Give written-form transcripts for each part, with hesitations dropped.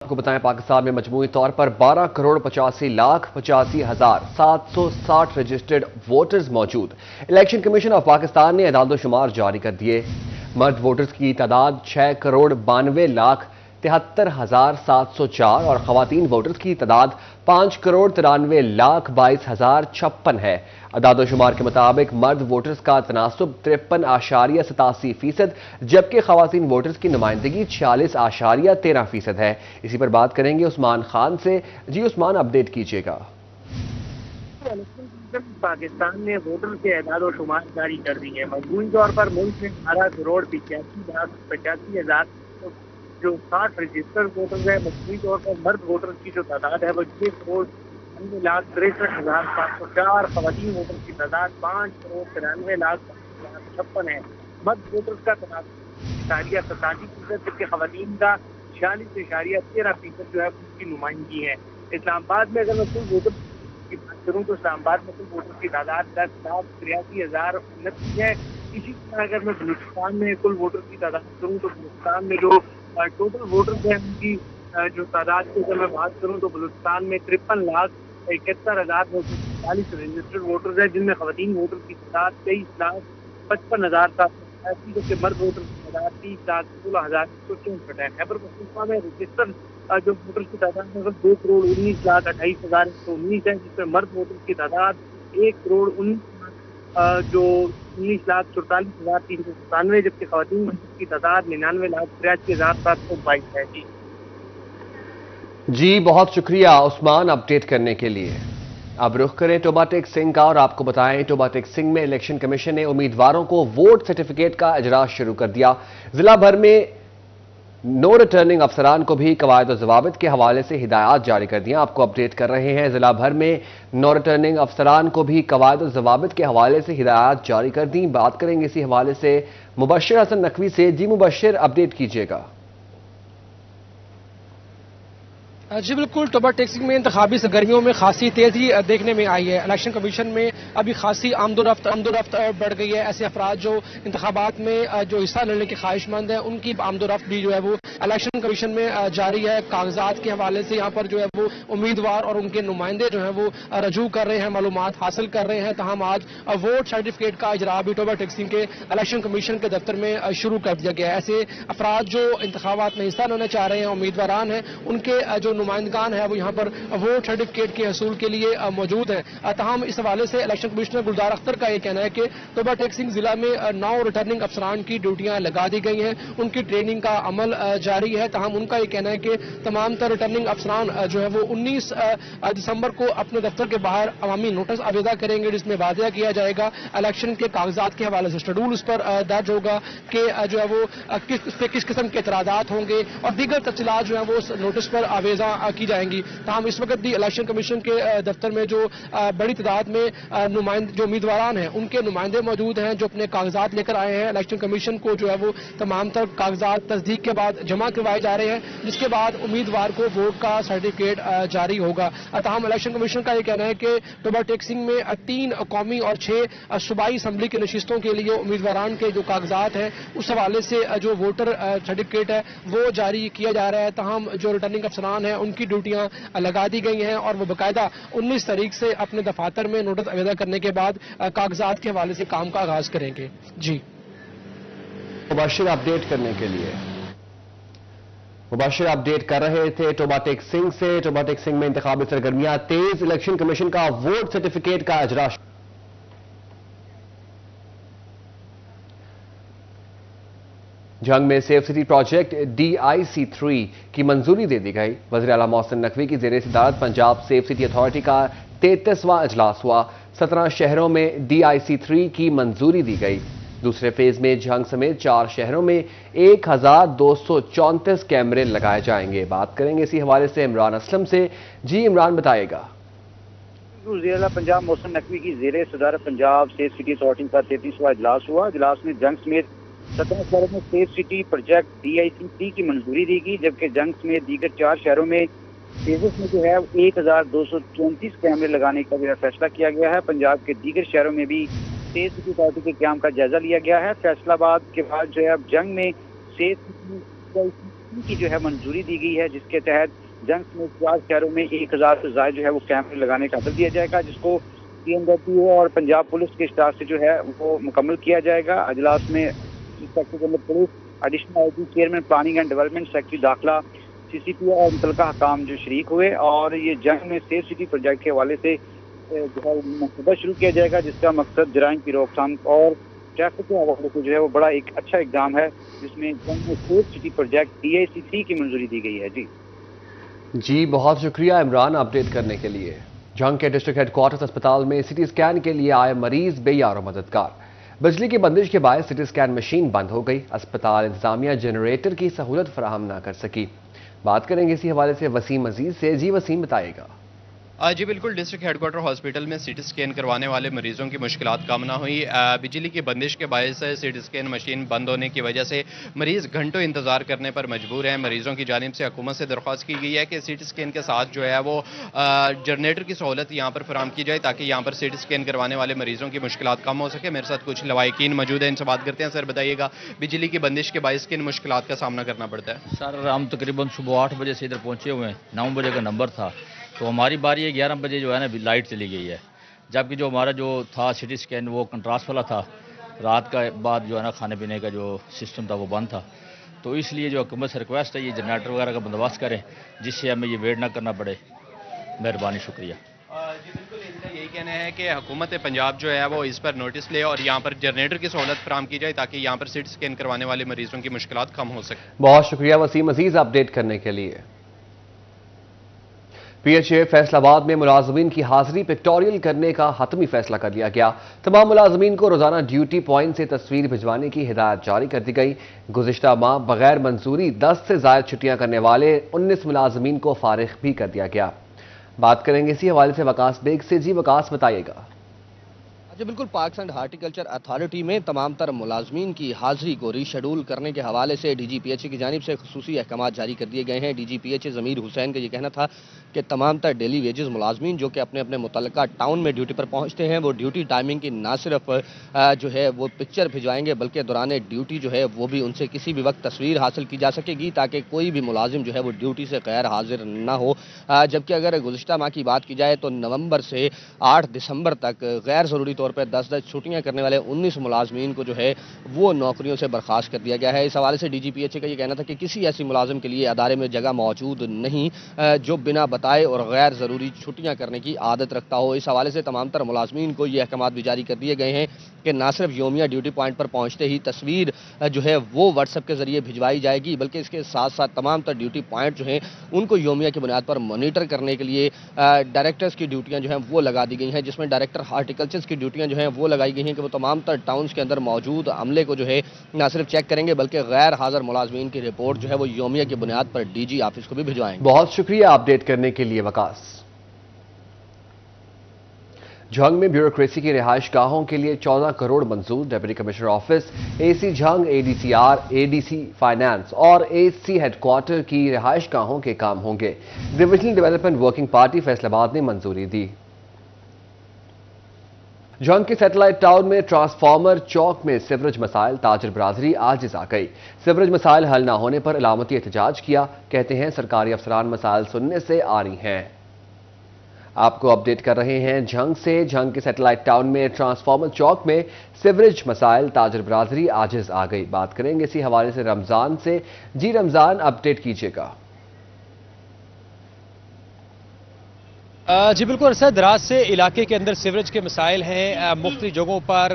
आपको बताएं, पाकिस्तान में मजमूई तौर पर 12,85,85,760 रजिस्टर्ड वोटर्स मौजूद। इलेक्शन कमीशन ऑफ पाकिस्तान ने अदाद-ओ-शुमार जारी कर दिए। मर्द वोटर्स की तादाद 6,92,73,704 और खवातीन वोटर्स की तादाद 5,93,22,056 है। अदाद-ओ-शुमार के मुताबिक मर्द वोटर्स का तनासुब 53.87%, जबकि खवातीन वोटर्स की नुमाइंदगी 46.13% है। इसी पर बात करेंगे उस्मान खान से। जी उस्मान, अपडेट कीजिएगा। पाकिस्तान ने वोटर के एदाद शुमार जारी कर दी है। मजमूई तौर पर मुल्क में 18,85,85,000 जो 60 रजिस्टर्ड वोटर्स है। मजमूई तौर पर मर्द वोटर्स की जो तादाद है वो 6,93,704, खवातीन वोटर्स की तादाद 5,93,56 है। मर्द वोटर्स का तनासुब 47%, जबकि खवातीन का 46.13% जो है उसकी नुमाइंदगी है। इस्लामाबाद में अगर मैं कुल वोटर की बात करूँ तो इस्लामाबाद में कुल वोटर की तादाद 10,83,029 है। इसी तरह अगर मैं बलूचिस्तान में कुल वोटर की तादाद करूँ तो बलूचिस्तान में जो टोटल वोटर्स हैं उनकी जो तादाद की अगर मैं बात करूँ तो बलूचिस्तान में 53,71,940 रजिस्टर्ड वोटर्स हैं, जिनमें खवातीन वोटर की तादाद 23,55,780, जबकि मर्द वोटर की तादाद 30,16,164 है। खैबर पख्तूनख्वा में रजिस्टर्ड जो वोटर्स की तादाद है 2,19,28,119 है, जिसमें मर्द वोटर्स की तादाद 1,19,19,44,397, जबकि खवातीन वोटर्स की तादाद 99,83,722 है। जी बहुत शुक्रिया उस्मान अपडेट करने के लिए। अब रुख करें टोबा टेक सिंह का और आपको बताएं, टोबा टेक सिंह में इलेक्शन कमीशन ने उम्मीदवारों को वोट सर्टिफिकेट का इजरास शुरू कर दिया। जिला भर में नो रिटर्निंग अफसरान को भी कवायद और जवाबित के हवाले से हिदायत जारी कर दी। आपको अपडेट कर रहे हैं, जिला भर में नो रिटर्निंग अफसरान को भी कवायद और जवाबित के हवाले से हिदायत जारी कर दी। बात करेंगे इसी हवाले से मुबश्शिर हसन नकवी से। जी मुबश्शिर, अपडेट कीजिएगा। जी बिल्कुल, टोबा टेक्सिंग में इंतखाबी सरगर्मियों में खासी तेजी देखने में आई है। इलेक्शन कमीशन में अभी खासी आमदोरफ्त बढ़ गई है। ऐसे अफराद जो इंतखाबात में जो हिस्सा लेने के ख्वाहिशमंद हैं उनकी आमदोरफ्त भी जो है वो इलेक्शन कमीशन में जारी है। कागजात के हवाले से यहाँ पर जो है वो उम्मीदवार और उनके नुमाइंदे जो है वो रजू कर रहे हैं, मालूमात हासिल कर रहे हैं। तहम आज वोट सर्टिफिकेट का इजरा भी टोबा टेक्सिंग के इलेक्शन कमीशन के दफ्तर में शुरू कर दिया गया है। ऐसे अफराद जो इंतखाबात में हिस्सा लेना चाह रहे हैं, उम्मीदवारान हैं, उनके जो नुमाइंदगान है वो यहाँ पर वोट सर्टिफिकेट के हसूल के लिए मौजूद है। तमाम इस हवाले से इलेक्शन कमिश्नर गुलजार अख्तर का यह कहना है कि टोबा टेक्सिंग जिला में 9 रिटर्निंग अफसरान की ड्यूटियां लगा दी गई हैं, उनकी ट्रेनिंग का अमल जारी है। तमाम उनका यह कहना है कि तमाम तर रिटर्निंग अफसरान जो है वो 19 दिसंबर को अपने दफ्तर के बाहर अवामी नोटिस आवेदा करेंगे, जिसमें वादा किया जाएगा इलेक्शन के कागजात के हवाले से शेड्यूल उस पर दर्ज होगा कि जो है वो किस किस्म के एतराजात होंगे और दीगर तफसीलात जो है वो उस नोटिस पर आवेजा की जाएंगी। तमाम इस वक्त भी इलेक्शन कमीशन के दफ्तर में जो बड़ी तादाद में जो उम्मीदवारान हैं उनके नुमाइंदे मौजूद हैं जो अपने कागजात लेकर आए हैं। इलेक्शन कमीशन को जो है वो तमाम तर कागजात तस्दीक के बाद जमा करवाए जा रहे हैं, जिसके बाद उम्मीदवार को वोट का सर्टिफिकेट जारी होगा। तमाम इलेक्शन कमीशन का यह कहना है कि टोबा टेक्सिंग में 3 कौमी और 6 सूबाई असम्बली की नशिस्तों के लिए उम्मीदवारान के जो कागजात हैं उस हवाले से जो वोटर सर्टिफिकेट है वो जारी किया जा रहा है। तमाम जो रिटर्निंग अफसरान हैं उनकी ड्यूटियां लगा दी गई हैं और वो बाकायदा 19 तारीख से अपने दफातर में नोटिस आवेदा करने के बाद कागजात के हवाले से काम का आगाज करेंगे। जी मुबश्शिर अपडेट करने के लिए। मुबश्शिर अपडेट कर रहे थे टोबा टेक सिंह से। टोबा टेक सिंह में इंतखाबी सरगर्मियां तेज, इलेक्शन कमीशन का वोट सर्टिफिकेट का इजरा। जंग में सेफ सिटी प्रोजेक्ट DIC3 की मंजूरी दे दी गई। वज़ीर आला मोहसिन नकवी की ज़ेर सदारत पंजाब सेफ सिटी अथॉरिटी का 33वां इजलास हुआ। 17 शहरों में DIC3 की मंजूरी दी गई। दूसरे फेज में जंग समेत 4 शहरों में 1234 कैमरे लगाए जाएंगे। बात करेंगे इसी हवाले से इमरान असलम से। जी इमरान, बताएगा। वज़ीर आला पंजाब मोहसिन नकवी की ज़ेर सदारत पंजाब सेफ सिटी अथॉरिटी का 33वां इजलास हुआ। इजलास में जंग समेत 17 शहरों में सेफ सिटी प्रोजेक्ट DIC3 की मंजूरी दी गई, जबकि जंग समेत दीगर 4 शहरों में फेजेस में जो है 1234 कैमरे लगाने का जो फैसला किया गया है। पंजाब के दीगर शहरों में भी सेफ सिटी अथॉरिटी के क्याम का जायजा लिया गया है। फैसलाबाद के बाद जो है अब जंग में सेफ सिटी DIC کی جو ہے منظوری دی گئی ہے، جس کے تحت جنگ سمیت 4 شہروں میں 1000 سے زائد جو ہے وہ کیمرے لگانے کا حکم دیا جائے گا، جس کو PNW اور پنجاب پولیس کے اشتراک سے جو ہے وہ مکمل کیا جائے گا۔ اجلاس میں secretary general police, additional IG chairman planning and development, secretary داخلہ، CCP اور متعلقہ حکام جو شریک ہوئے، اور یہ جنگ میں سیف سٹی پروجیکٹ کے حوالے سے جو ہے منصوبہ شروع کیا جائے گا، جس کا مقصد جرائم کی روک تھام اور ٹریفک کے حوالے سے جو ہے وہ بڑا ایک اچھا اقدام ہے، جس میں جنگ میں سیف سٹی پروجیکٹ DIC کی منظوری دی گئی ہے۔ جی بہت شکریہ عمران اپڈیٹ کرنے کے لیے۔ جنگ کے ڈسٹرکٹ ہیڈ کوارٹرز اسپتال میں CT اسکین کے لیے آئے مریض بے یار و مددگار۔ بجلی کی بندش کے باعث CT اسکین مشین بند ہو گئی، اسپتال انتظامیہ جنریٹر کی سہولت فراہم نہ کر سکی۔ بات کریں گے اسی حوالے سے وسیم عزیز سے۔ جی وسیم بتائے گا۔ جی بالکل، ڈسٹرکٹ ہیڈ کوارٹر ہاسپٹل میں CT اسکین کروانے والے مریضوں کی مشکلات کم نہ ہوئی۔ بجلی کی بندش کے باعث CT اسکین مشین بند ہونے کی وجہ سے مریض گھنٹوں انتظار کرنے پر مجبور ہیں۔ مریضوں کی جانب سے حکومت سے درخواست کی گئی ہے کہ CT اسکین کے ساتھ جو ہے وہ جنریٹر کی سہولت یہاں پر فراہم کی جائے، تاکہ یہاں پر CT اسکین کروانے والے مریضوں کی مشکلات کم ہو سکے۔ میرے ساتھ کچھ لوائقین موجود ہیں، ان سے بات کرتے ہیں۔ سر بتائیے گا، بجلی کی بندش کے باعث کن مشکلات کا سامنا کرنا پڑتا ہے؟ سر ہم تقریباً صبح 8 بجے سے ادھر پہنچے ہوئے ہیں، 9 بجے کا نمبر تھا، تو ہماری باری 11 بجے جو ہے نا لائٹ چلی گئی ہے، جبکہ جو ہمارا جو تھا CT اسکین وہ کنٹراسٹ والا تھا، رات کا بعد جو ہے نا کھانے پینے کا جو سسٹم تھا وہ بند تھا، تو اس لیے جو حکومت سے ریکویسٹ ہے یہ جنریٹر وغیرہ کا بندوبست کریں، جس سے ہمیں یہ ویٹ نہ کرنا پڑے۔ مہربانی، شکریہ۔ جی بالکل، ان کا یہی کہنا ہے کہ حکومت پنجاب جو ہے وہ اس پر نوٹس لے اور یہاں پر جنریٹر کی سہولت فراہم کی جائے، تاکہ یہاں پر CT اسکین کروانے والے مریضوں کی مشکلات کم ہو سکے۔ بہت شکریہ وسیم عزیز اپڈیٹ کرنے کے لیے۔ PHA فیصل آباد میں ملازمین کی حاضری پکٹوریل کرنے کا حتمی فیصلہ کر لیا گیا۔ تمام ملازمین کو روزانہ ڈیوٹی پوائنٹ سے تصویر بھجوانے کی ہدایت جاری کر دی گئی۔ گزشتہ ماہ بغیر منظوری 10 سے زائد چھٹیاں کرنے والے 19 ملازمین کو فارغ بھی کر دیا گیا۔ بات کریں گے اسی حوالے سے وقاص بیگ سے۔ جی وقاص بتائیے گا۔ جی بالکل، پارکس اینڈ ہارٹیکلچر اتھارٹی میں تمام تر ملازمین کی حاضری کو ری شیڈول کرنے کے حوالے سے DG PHA کی جانب سے خصوصی احکامات جاری کر دیے گئے ہیں۔ DG PHA ضمیر حسین کا یہ کہنا تھا کہ تمام تر ڈیلی ویجز ملازمین جو کہ اپنے اپنے متعلقہ ٹاؤن میں ڈیوٹی پر پہنچتے ہیں، وہ ڈیوٹی ٹائمنگ کی نہ صرف جو ہے وہ پکچر بھجوائیں گے، بلکہ دوران ڈیوٹی جو ہے وہ بھی ان سے کسی بھی وقت تصویر حاصل کی جا سکے گی، تاکہ کوئی بھی ملازم جو ہے وہ ڈیوٹی سے غیر حاضر نہ ہو۔ جبکہ اگر گزشتہ ماہ کی بات کی جائے تو نومبر سے 8 دسمبر تک غیر ضروری طور پر 10 چھٹیاں کرنے والے 19 ملازمین کو جو ہے وہ نوکریوں سے برخاست کر دیا گیا ہے۔ اس حوالے سے DG PHA کا یہ کہنا تھا کہ کسی ایسی ملازم کے لیے ادارے میں جگہ موجود نہیں جو بنا بتائے اور غیر ضروری چھٹیاں کرنے کی عادت رکھتا ہو۔ اس حوالے سے تمام تر ملازمین کو یہ احکامات بھی جاری کر دیے گئے ہیں کہ نہ صرف یومیہ ڈیوٹی پوائنٹ پر پہنچتے ہی تصویر جو ہے وہ واٹس ایپ کے ذریعے بھجوائی جائے گی، بلکہ اس کے ساتھ ساتھ تمام تر ڈیوٹی پوائنٹ جو ہیں ان کو یومیہ کی بنیاد پر مانیٹر کرنے کے لیے ڈائریکٹرز کی ڈیوٹیاں جو ہیں وہ لگا دی گئی ہیں، جس میں ڈائریکٹر ہارٹیکلچر کی ڈیوٹیاں جو ہیں وہ لگائی گئی ہیں کہ وہ تمام تر ٹاؤنز کے اندر موجود عملے کو جو ہے نہ صرف چیک کریں گے، بلکہ غیر حاضر ملازمین کی رپورٹ جو ہے وہ یومیہ کی بنیاد پر DG آفس کو بھی بھجوائیں گے۔ بہت شکریہ اپڈیٹ کرنے کے لیے وقاص۔ جھنگ میں بیوروکریسی کی رہائش گاہوں کے لیے 14 کروڑ منظور۔ Deputy commissioner office, AC Jhang, ADCR، ADC finance اور AC ہیڈ کوارٹر کی رہائش گاہوں کے کام ہوں گے۔ Divisional development working party Faisalabad نے منظوری دی۔ جھنگ کے سیٹلائٹ ٹاؤن میں ٹرانسفارمر چوک میں سیوریج مسائل، تاجر برادری عاجز آ گئی۔ سیوریج مسائل حل نہ ہونے پر علامتی احتجاج کیا، کہتے ہیں سرکاری افسران مسائل سننے سے آری ہیں۔ آپ کو اپڈیٹ کر رہے ہیں جھنگ سے۔ جھنگ کے سیٹلائٹ ٹاؤن میں ٹرانسفارمر چوک میں سیوریج مسائل، تاجر برادری عاجز آ گئی۔ بات کریں گے اسی حوالے سے رمضان سے۔ جی رمضان اپڈیٹ کیجیے گا۔ جی بالکل، عرصہ دراز سے علاقے کے اندر سیوریج کے مسائل ہیں۔ مختلف جگہوں پر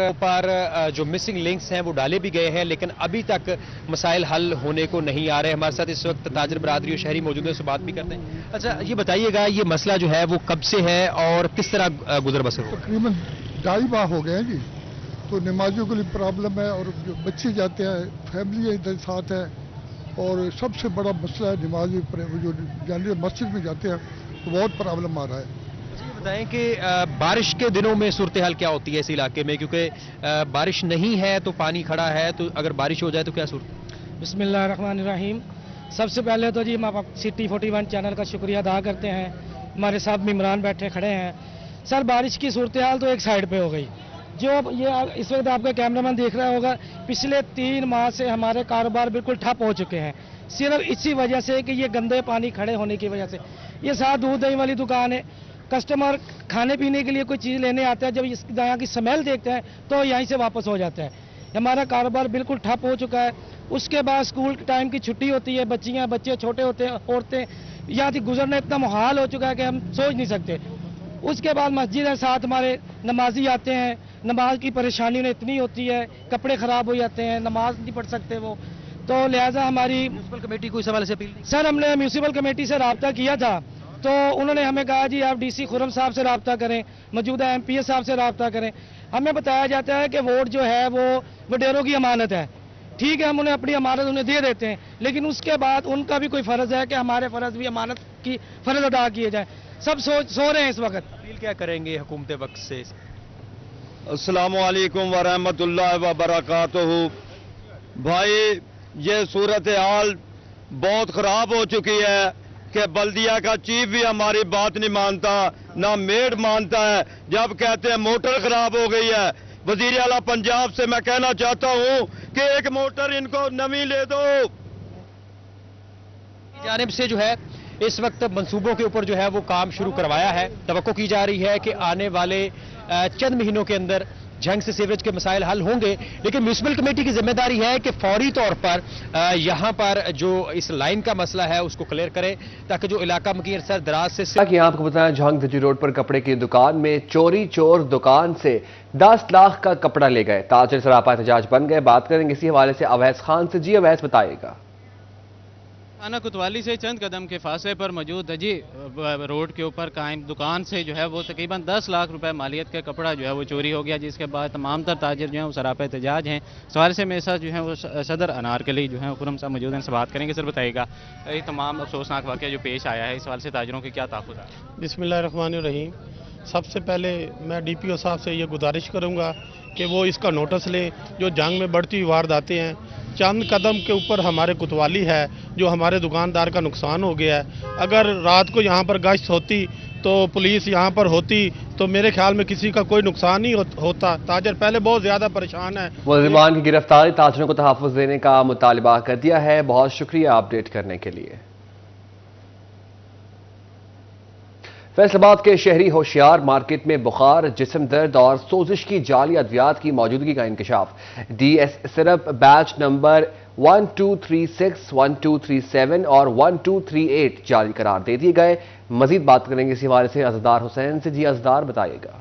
جو مسنگ لنکس ہیں وہ ڈالے بھی گئے ہیں، لیکن ابھی تک مسائل حل ہونے کو نہیں آ رہے۔ ہمارے ساتھ اس وقت تاجر برادری اور شہری موجود ہیں، اس سے بات بھی کرتے ہیں۔ اچھا یہ بتائیے گا، یہ مسئلہ جو ہے وہ کب سے ہے اور کس طرح گزر بسر ہو؟ تقریباً 2.5 ماہ ہو گئے ہیں جی۔ تو نمازیوں کے لیے پرابلم ہے، اور جو بچے جاتے ہیں، فیملی ادھر ساتھ ہے، اور سب سے بڑا مسئلہ ہے نمازی جو جانے مسجد میں جاتے ہیں تو بہت پرابلم آ رہا ہے۔ بتائیں کہ بارش کے دنوں میں صورتحال کیا ہوتی ہے اس علاقے میں، کیونکہ بارش نہیں ہے تو پانی کھڑا ہے، تو اگر بارش ہو جائے تو کیا صورت؟ بسم اللہ الرحمن الرحیم۔ سب سے پہلے تو جی ہم سٹی 41 چینل کا شکریہ ادا کرتے ہیں، ہمارے ساتھ ممبران بیٹھے کھڑے ہیں۔ سر بارش کی صورتحال تو ایک سائڈ پہ ہو گئی، جو یہ اس وقت آپ کا کیمرہ مین دیکھ رہا ہوگا، پچھلے 3 ماہ سے ہمارے کاروبار بالکل ٹھپ ہو چکے ہیں۔ सिर्फ इसी वजह से कि ये गंदे पानी खड़े होने की वजह से। ये साथ दूध दही वाली दुकान है, कस्टमर खाने पीने के लिए कोई चीज़ लेने आता है, जब इस यहाँ की स्मेल देखते हैं तो यहीं से वापस हो जाता है। हमारा कारोबार बिल्कुल ठप हो चुका है। उसके बाद स्कूल टाइम की छुट्टी होती है, बच्चियाँ बच्चे छोटे होते हैं, औरतें यहाँ से गुजरना इतना मुहाल हो चुका है कि हम सोच नहीं सकते। उसके बाद मस्जिद है, साथ हमारे नमाजी आते हैं, नमाज की परेशानी उन्हें इतनी होती है, कपड़े ख़राब हो जाते हैं, नमाज नहीं पढ़ सकते वो, तो लिहाजा हमारी म्यूनसिपल कमेटी को इस हवाले से अपील नहीं? सर हमने म्यूनसिपल कमेटी से रब्ता किया था, तो उन्होंने हमें कहा जी आप डीसी खुरम साहब से रब्ता करें, मौजूदा एमपीएस साहब से रब्ता करें। हमें बताया जाता है कि वोट जो है वो वडेरों की अमानत है। ठीक है, हम उन्हें अपनी अमानत उन्हें दे देते हैं, लेकिन उसके बाद उनका भी कोई फ़र्ज़ है कि हमारे फ़र्ज़ भी अमानत की फ़र्ज़ अदा किए जाए। सब सो रहे हैं इस वक्त। अपील क्या करेंगे हुकूमत वक्त से? अस्सलामु अलैकुम व रहमतुल्लाहि व बरकातुहू। भाई ये सूरत हाल बहुत ख़राब हो चुकी है कि बल्दिया का चीफ भी हमारी बात नहीं मानता, ना मेड मानता है। जब कहते हैं मोटर खराब हो गई है, वजीर आला पंजाब से मैं कहना चाहता हूं कि एक मोटर इनको नवी ले दो। जानिब से जो है इस वक्त मंसूबों के ऊपर जो है वो काम शुरू करवाया है। तवक्को की जा रही है कि आने वाले चंद महीनों के अंदर झंग से सीवरेज के मसाइल हल होंगे, लेकिन म्यूनसिपल कमेटी की जिम्मेदारी है कि फौरी तौर पर यहां पर जो इस लाइन का मसला है उसको क्लियर करें, ताकि जो इलाका मकीर सर दराज से ताकि आपको बताएं, झंग दजी रोड पर कपड़े की दुकान में चोरी चोर दुकान से 10 लाख का कपड़ा ले गए, ताजर सरापा एहतजाज बन गए। बात करेंगे इसी हवाले से अवैस खान से। जी अवैस बताइएगा। थाना कोतवाली से चंद कदम के फासले पर मौजूद दजी रोड के ऊपर कायम दुकान से जो है वो तकरीबन 10 लाख रुपए मालियत का कपड़ा जो है वो चोरी हो गया, जिसके बाद तमाम तर ताजिर जो है वो सरापा एहतजाज हैं। सवाल से मेरे साथ जो है वो सदर अनारकली जो है खुरम साहब मौजूद हैं, से बात करेंगे। सर बताइएगा ये तमाम अफसोसनाक वाक़या जो पेश आया है, इस सवाल से ताजिरों की क्या ताक़ुद है? बिस्मिल्लाहिर्रहमानिर्रहीम। सबसे पहले मैं डीपीओ साहब से ये गुजारिश करूँगा कि वो इसका नोटिस लें। जो जंग में बढ़ती हुई वारदातें हैं, चंद कदम के ऊपर हमारे कोतवाली है, जो हमारे दुकानदार का नुकसान हो गया है। अगर रात को यहाँ पर गश्त होती तो पुलिस यहाँ पर होती तो मेरे ख्याल में किसी का कोई नुकसान नहीं होता। ताजर पहले बहुत ज़्यादा परेशान है। मुलजिमान की गिरफ्तारी, ताजरों को तहफ़्फ़ुज़ देने का मुतालबा कर दिया है। बहुत शुक्रिया अपडेट करने के लिए। फैसलाबाद के शहरी होशियार मार्केट में बुखार, जिस्म दर्द और सोजिश की जाली अद्वियात की मौजूदगी का इंकशाफ। डीएस सिरप बैच नंबर 1236, 1237 और 1238 जारी करार दे दिए गए। मजीद बात करेंगे इसी हवाले से अज़दार हुसैन से। जी अज़दार बताइएगा।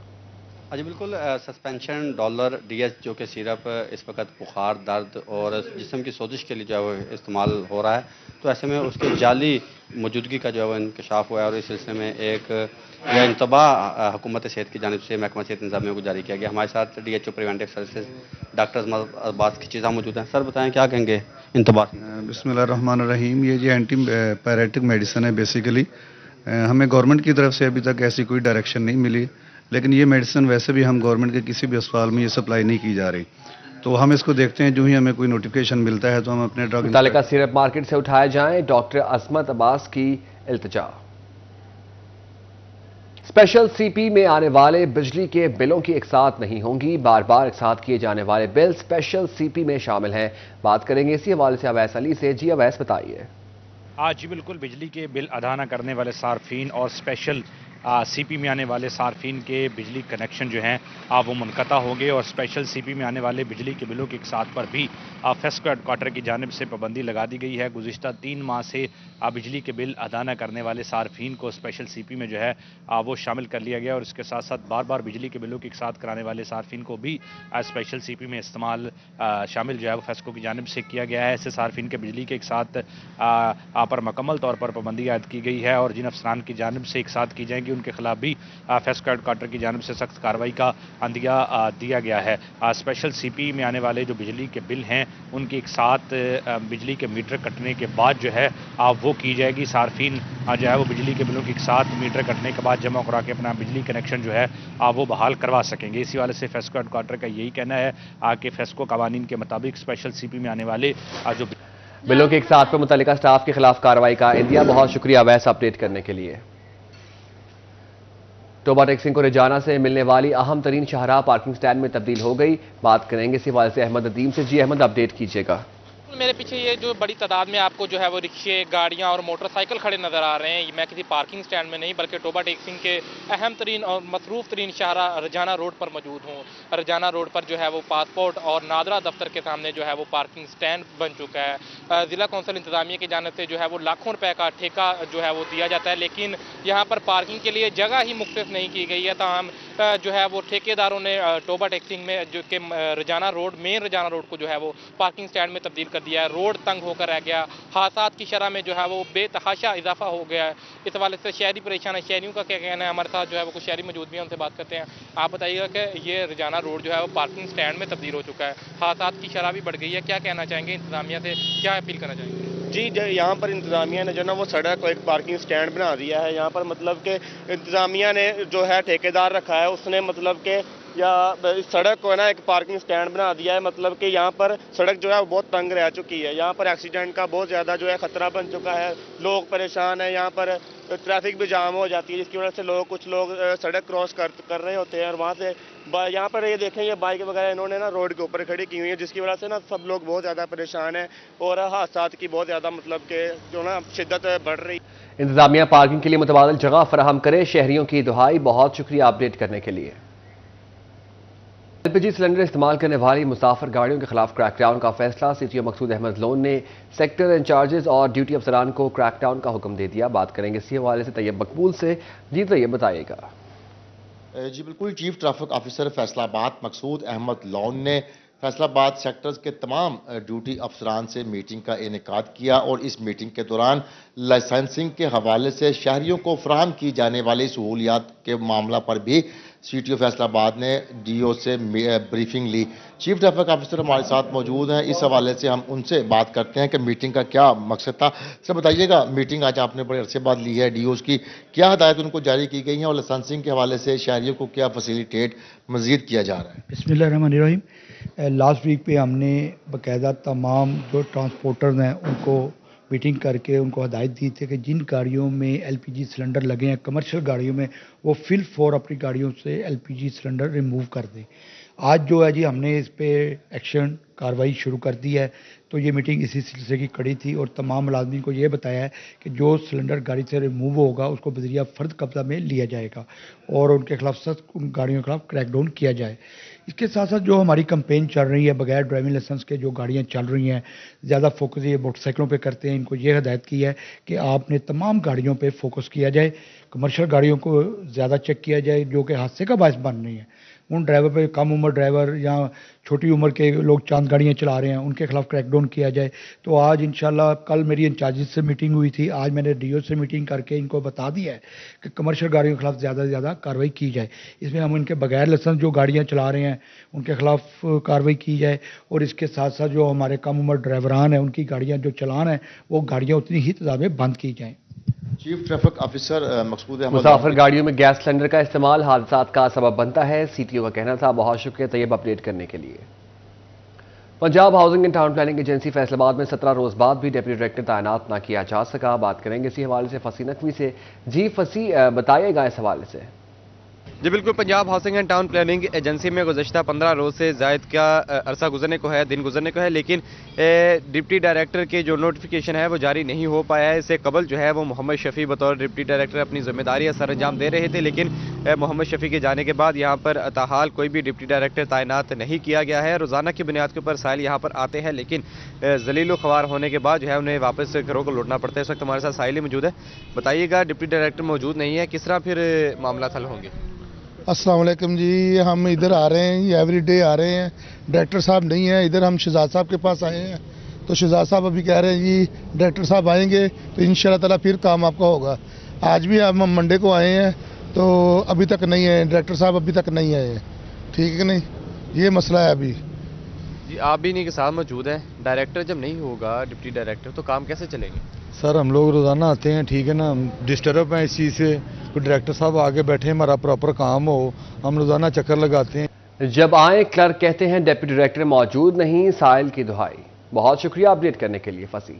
जी बिल्कुल, सस्पेंशन डॉलर डीएस जो कि सिरप इस वक्त बुखार, दर्द और जिस्म की सोजिश के लिए जो है वो इस्तेमाल हो रहा है, तो ऐसे में उसकी जाली मौजूदगी का जो है वो इंकशाफ हुआ है और इस सिलसिले में एक इंतबाह हुकूमत सेहत की जानिब से महकमा सेहत इंतजामिया को जारी किया गया। हमारे साथ DHO preventive services doctor Abbas की चीज़ा मौजूद हैं। सर बताएं क्या कहेंगे इंतबाह? बिस्मिल्लाहिर्रहमानिर्रहीम। ये जी एंटी पैरेटिक मेडिसिन है बेसिकली। हमें गवर्नमेंट की तरफ से अभी तक ऐसी कोई डायरेक्शन नहीं मिली, लेकिन ये मेडिसिन वैसे भी हम गवर्नमेंट के किसी भी अस्पताल में ये सप्लाई नहीं की जा रही, तो हम इसको देखते हैं। जो ही हमें कोई नोटिफिकेशन मिलता है तो हम अपने ड्रग मुतालिका सिरप मार्केट से उठाए जाएं, डॉक्टर असमत अब्बास की इल्तिजा। स्पेशल सीपी में आने वाले बिजली के बिलों की एक साथ नहीं होंगी, बार बार एक साथ किए जाने वाले बिल स्पेशल सीपी में शामिल हैं। बात करेंगे इसी हवाले से अवैस अली से। जी अवैस बताइए। आज बिल्कुल बिजली के बिल अदा न करने वाले सार्फिन और स्पेशल सीपी में आने वाले सार्फिन के बिजली कनेक्शन जो हैं वो मुनक़ता होंगे और स्पेशल सीपी में आने वाले बिजली के बिलों के एक साथ पर भी फेस्को हेडक्वार्टर की जानिब से पाबंदी लगा दी गई है। गुज़िश्ता 3 माह से बिजली के बिल अदा न करने वाले सार्फिन को स्पेशल सीपी में जो है वो शामिल कर लिया गया और इसके साथ साथ बार बार बिजली के बिलों के एक साथ कराने वाले सार्फिन को भी स्पेशल सीपी में इस्तेमाल शामिल जो है वो फेस्को की जानिब से किया गया है। ऐसे सार्फिन के बिजली के एक साथ पर मुकम्मल तौर पर पाबंदी आयद की गई है और जिन अफसरान की जानिब से एक साथ की जाएंगी उनके खिलाफ भी फेस्को हेडक्वार्टर की जानिब से सख्त कार्रवाई का अंदिया दिया गया है। स्पेशल सीपी में आने वाले जो बिजली के बिल हैं उनकी एक साथ बिजली के मीटर कटने के बाद जो है वो की जाएगी। सार्फिन जो है वो बिजली के बिलों के एक साथ मीटर कटने के बाद जमा करा के अपना बिजली कनेक्शन जो है वो बहाल करवा सकेंगे। इसी वाले से फेस्को हेडक्वार्टर का यही कहना है कि फेस्को कवानीन के मुताबिक स्पेशल सीपी में आने वाले जो बिलों के एक साथ पर मुतल्लिका स्टाफ के खिलाफ कार्रवाई का इंदिया। बहुत शुक्रिया वैसा अपडेट करने के लिए। टोबा टेक्सिंग को रिजाना से मिलने वाली अहम तरीन शाहराह पार्किंग स्टैंड में तब्दील हो गई। बात करेंगे इसी हवाले से अहमद अदीम से। जी अहमद अपडेट कीजिएगा। मेरे पीछे ये जो बड़ी तादाद में आपको जो है वो रिक्शे, गाड़ियां और मोटरसाइकिल खड़े नज़र आ रहे हैं। मैं किसी पार्किंग स्टैंड में नहीं बल्कि टोबा टेक्सिंग के अहम तरीन और मसरूफ़ तरीन शाहरा रजाना रोड पर मौजूद हूँ। रजाना रोड पर जो है वो पासपोर्ट और नादरा दफ्तर के सामने जो है वो पार्किंग स्टैंड बन चुका है। ज़िला कौंसिल इंतज़ामिया की जानिब से जो है वो लाखों रुपए का ठेका जो है वो दिया जाता है, लेकिन यहाँ पर पार्किंग के लिए जगह ही मुख्तस नहीं की गई है। ताहम जो है वो ठेकेदारों ने टोबा टेक्सिंग में जो कि रजाना रोड, मेन रजाना रोड को जो है वो पार्किंग स्टैंड में तब्दील कर दिया है। रोड तंग होकर रह गया, हादसात की शरह में जो है वो बेतहाशा इजाफा हो गया है। इस हवाले से शहरी परेशान है। शहरियों का क्या कहना है? हमारे साथ जो है वो कुछ शहरी मौजूद भी हैं, उनसे बात करते हैं। आप बताइएगा कि ये रजाना रोड जो है वो पार्किंग स्टैंड में तब्दील हो चुका है, हादसात की शरह भी बढ़ गई है, क्या कहना चाहेंगे? इंतजामिया से क्या अपील करना चाहेंगे? जी, यहाँ पर इंतज़ामिया ने जो ना वो सड़क को एक पार्किंग स्टैंड बना दिया है। यहाँ पर मतलब कि इंतज़ामिया ने जो है ठेकेदार रखा है, उसने मतलब कि या इस सड़क को है ना एक पार्किंग स्टैंड बना दिया है। मतलब कि यहाँ पर सड़क जो है वो बहुत तंग रह चुकी है। यहाँ पर एक्सीडेंट का बहुत ज़्यादा जो है ख़तरा बन चुका है, लोग परेशान हैं। यहाँ पर ट्रैफिक भी जाम हो जाती है, जिसकी वजह से कुछ लोग सड़क क्रॉस कर रहे होते हैं और वहाँ से यहाँ पर ये देखें, ये बाइक वगैरह इन्होंने ना रोड के ऊपर खड़ी की हुई है, जिसकी वजह से ना सब लोग बहुत ज़्यादा परेशान हैं और हादसात की बहुत ज़्यादा मतलब कि जो ना शिद्दत बढ़ रही। इंतजामिया पार्किंग के लिए मुतबादिल जगह फराहम करे, शहरियों की दुहाई। बहुत शुक्रिया अपडेट करने के लिए। एलपीजी सिलेंडर इस्तेमाल करने वाली मुसाफिर गाड़ियों के खिलाफ क्रैकडाउन का फैसला। सीटीओ मकसूद अहमद लोन ने सेक्टर इंचार्जेस और ड्यूटी अफसरान को क्रैकडाउन का हुक्म दे दिया। बात करेंगे इसी हवाले से तैयब मकबूल से। जी तैयब, बताइएगा। जी बिल्कुल, चीफ ट्रैफिक ऑफिसर फैसलाबाद मकसूद अहमद लोन ने फैसलाबाद सेक्टर्स के तमाम ड्यूटी अफसरान से मीटिंग का इनेकाद किया और इस मीटिंग के दौरान लाइसेंसिंग के हवाले से शहरियों को फराहम की जाने वाली सहूलियात के मामला पर भी सीटीओ फैसलाबाद ने डीओ से ब्रीफिंग ली। चीफ ट्रैफिक ऑफिसर हमारे साथ मौजूद हैं, इस हवाले से हम उनसे बात करते हैं कि मीटिंग का क्या मकसद था। सर बताइएगा, मीटिंग आज आपने बड़े अरसे बाद ली है, डीओस की क्या हदायत उनको जारी की गई हैं और लाइसेंसिंग के हवाले से शहरियों को क्या फैसिलिटेट मजीद किया जा रहा है? बिस्मिल्लाहिर्रहमानिर्रहीम। लास्ट वीक पे हमने बाकायदा तमाम जो ट्रांसपोर्टर्स हैं उनको मीटिंग करके उनको हदायत दी थी कि जिन गाड़ियों में एलपीजी सिलेंडर लगे हैं, कमर्शियल गाड़ियों में, वो फिल फॉर अपनी गाड़ियों से एलपीजी सिलेंडर रिमूव कर दें। आज जो है जी हमने इस पे एक्शन कार्रवाई शुरू कर दी है। तो ये मीटिंग इसी सिलसिले की कड़ी थी और तमाम मुलाजमीन को ये बताया है कि जो सिलेंडर गाड़ी से रिमूव होगा उसको बजरिया फ़र्द कब्जा में लिया जाएगा और उनके खिलाफ सख्त उन गाड़ियों के खिलाफ क्रैकडाउन किया जाए। इसके साथ साथ जो हमारी कैंपेन चल रही है, बगैर ड्राइविंग लाइसेंस के जो गाड़ियां चल रही हैं, ज़्यादा फोकस ये मोटरसाइकिलों पे करते हैं। इनको ये हदायत की है कि आपने तमाम गाड़ियों पे फोकस किया जाए, कमर्शियल गाड़ियों को ज़्यादा चेक किया जाए जो कि हादसे का बायस बन रही हैं। उन ड्राइवर पे, कम उम्र ड्राइवर या छोटी उम्र के लोग चांद गाड़ियाँ चला रहे हैं, उनके खिलाफ क्रैकडाउन किया जाए। तो आज इंशाल्लाह, कल मेरी इंचार्जेस से मीटिंग हुई थी, आज मैंने डीओ से मीटिंग करके इनको बता दिया है कि कमर्शियल गाड़ियों के खिलाफ ज़्यादा से ज़्यादा कार्रवाई की जाए। इसमें हम इनके बगैर लाइसेंस जो गाड़ियाँ चला रहे हैं उनके खिलाफ कार्रवाई की जाए और इसके साथ साथ जो हमारे कम उम्र ड्राइवरान हैं उनकी गाड़ियाँ जो चलान हैं वो गाड़ियाँ उतनी ही तादाद में बंद की जाएँ। चीफ ट्रैफिक ऑफिसर मकसूद अहमद। मुसाफिर गाड़ियों में गैस सिलेंडर का इस्तेमाल हादसात का सबब बनता है, सीटीओ का कहना था। बहुत शुक्रिया तैयब अपडेट करने के लिए। Punjab housing and town planning agency Faisalabad में 17 रोज बाद भी डेप्यूटी डायरेक्टर तैनात न किया जा सका। बात करेंगे इसी हवाले से फसी नकवी से। जी फसी, बताइएगा इस हवाले से। जी बिल्कुल, Punjab housing and town planning agency में गुज़श्ता 15 रोज़ से ज़ायद का अरसा गुजरने को है, दिन गुजरने को है, लेकिन डिप्टी डायरेक्टर के जो नोटिफिकेशन है वो जारी नहीं हो पाया है। इससे कबल जो है वो मोहम्मद शफी बतौर डिप्टी डायरेक्टर अपनी जिम्मेदारियां सर अंजाम दे रहे थे, लेकिन मोहम्मद शफी के जाने के बाद यहाँ पर ताहाल कोई भी डिप्टी डायरेक्टर तैनात नहीं किया गया है। रोज़ाना की बुनियाद के ऊपर साहिल यहाँ पर आते हैं, लेकिन जलील ख्वार होने के बाद जो है उन्हें वापस घरों को लौटना पड़ता है। इस वक्त हमारे साथ साहिल मौजूद है। बताइएगा, डिप्टी डायरेक्टर मौजूद नहीं है, किस तरह फिर मामला हल होंगे? अस्सलाम वालेकुम जी, हम इधर आ रहे हैं, ये एवरी डे आ रहे हैं, डायरेक्टर साहब नहीं है। इधर हम शहजाद साहब के पास आए हैं तो शहजाद साहब अभी कह रहे हैं जी डायरेक्टर साहब आएंगे तो इंशाल्लाह ताला फिर काम आपका होगा। आज भी हम मंडे को आए हैं तो अभी तक नहीं है, डायरेक्टर साहब अभी तक नहीं आए हैं। ठीक है, नहीं ये मसला है अभी जी। आप भी नहीं के साथ मौजूद हैं, डायरेक्टर जब नहीं होगा डिप्टी डायरेक्टर तो काम कैसे चलेंगे? सर हम लोग रोज़ाना आते हैं, ठीक है ना, हम डिस्टर्ब हैं इस चीज़ से। कोई डायरेक्टर साहब आगे बैठे, हमारा प्रॉपर काम हो, हम रोज़ाना चक्कर लगाते हैं। जब आए क्लर्क कहते हैं डिप्टी डायरेक्टर मौजूद नहीं, साहिल की दुहाई। बहुत शुक्रिया अपडेट करने के लिए फसी।